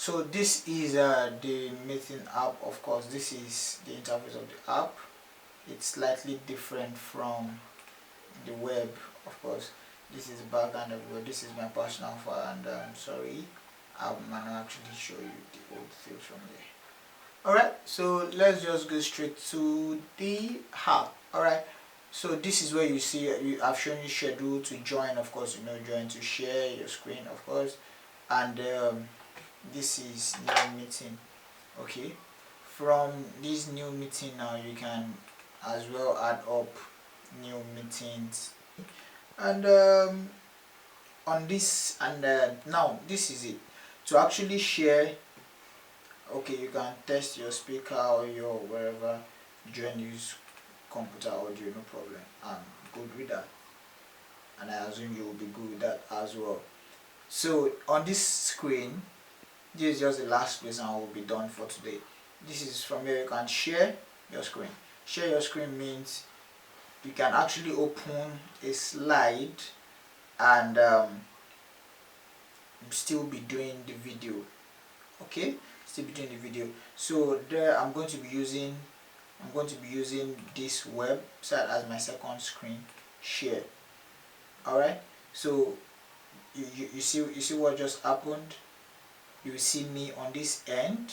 So this is the meeting app. Of course, this is the interface of the app. It's slightly different from the web. Of course, this is the background of the web. This is my personal file, and sorry, I might not actually show you the old field from there. Alright, so let's just go straight to the app. Alright, so this is where you see I've shown you schedule to join. Of course, join to share your screen, of course, and this is new meeting. Okay, from this new meeting now you can as well add up new meetings, and on this, and now this is it to actually share. Okay, you can test your speaker or your wherever, join use computer audio, no problem. I'm good with that, and I assume you will be good with that as well. So on this screen, this is just the last place and I will be done for today. This is from here you can share your screen. Share your screen means you can actually open a slide and still be doing the video. Okay, still be doing the video. So there I'm going to be using this website as my second screen share. Alright, so you see what just happened. You see me on this end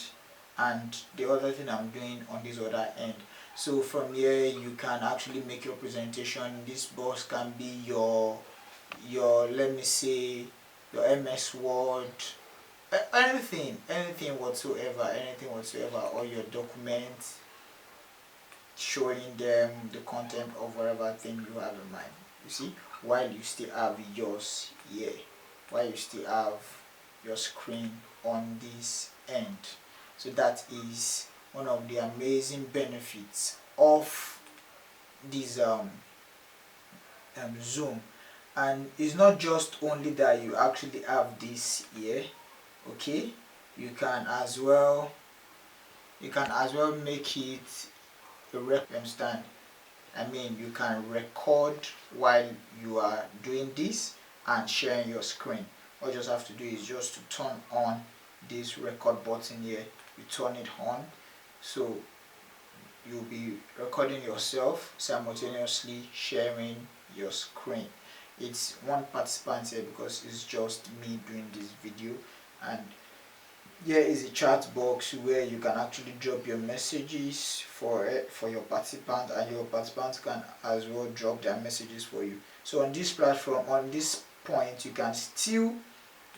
and the other thing I'm doing on this other end. So from here you can actually make your presentation. This box can be your let me say your MS Word, anything whatsoever, or your documents showing them the content of whatever thing you have in mind. You see, while you still have yours here, while you still have your screen on this end. So that is one of the amazing benefits of this Zoom. And it's not just only that you actually have this here. Okay, you can as well make it a understand. I mean, you can record while you are doing this and sharing your screen. All you just have to do is just to turn on this record button here. You turn it on, so you'll be recording yourself simultaneously sharing your screen. It's one participant here because it's just me doing this video, and here is a chat box where you can actually drop your messages for your participant, and your participants can as well drop their messages for you. So on this platform, on this point, you can still,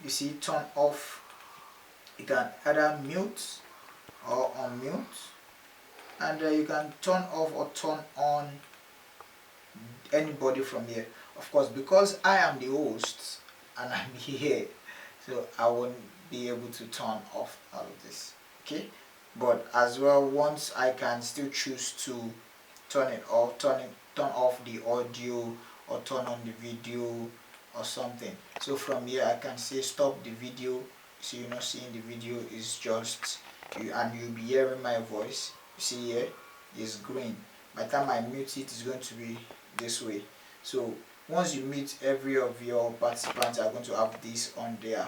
you see, turn off. You can either mute or unmute, and you can turn off or turn on anybody from here. Of course, because I am the host and I'm here, so I won't be able to turn off all of this. Okay, but as well, once I can still choose to turn it off, turn off the audio or turn on the video or something. So from here I can say stop the video, so you're not seeing the video, is just you, and you'll be hearing my voice. You see here is green. By the time I mute it, it's going to be this way. So once you mute, every of your participants are going to have this on their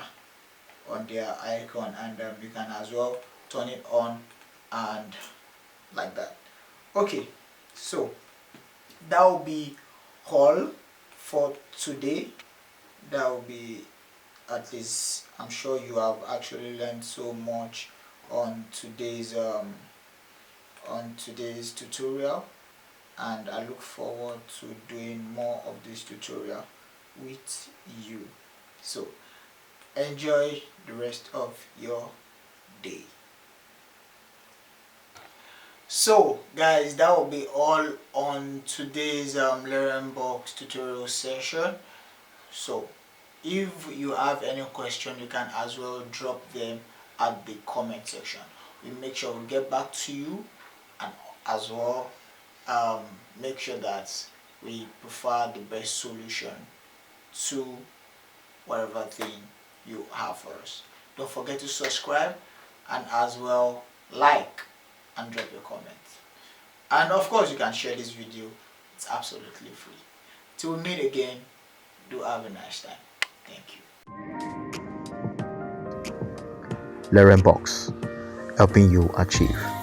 icon, and you can as well turn it on and like that. Okay, so that will be all for today. That will be, at least I'm sure you have actually learned so much on today's tutorial, and I look forward to doing more of this tutorial with you. So enjoy the rest of your day. So guys, that will be all on today's Lerenbox tutorial session. So if you have any question, you can as well drop them at the comment section. We make sure we get back to you, and as well make sure that we prefer the best solution to whatever thing you have for us. Don't forget to subscribe, and as well like and drop your comments. And of course you can share this video, it's absolutely free. Till we meet again, do have a nice time. Thank you. Lerenbox, helping you achieve.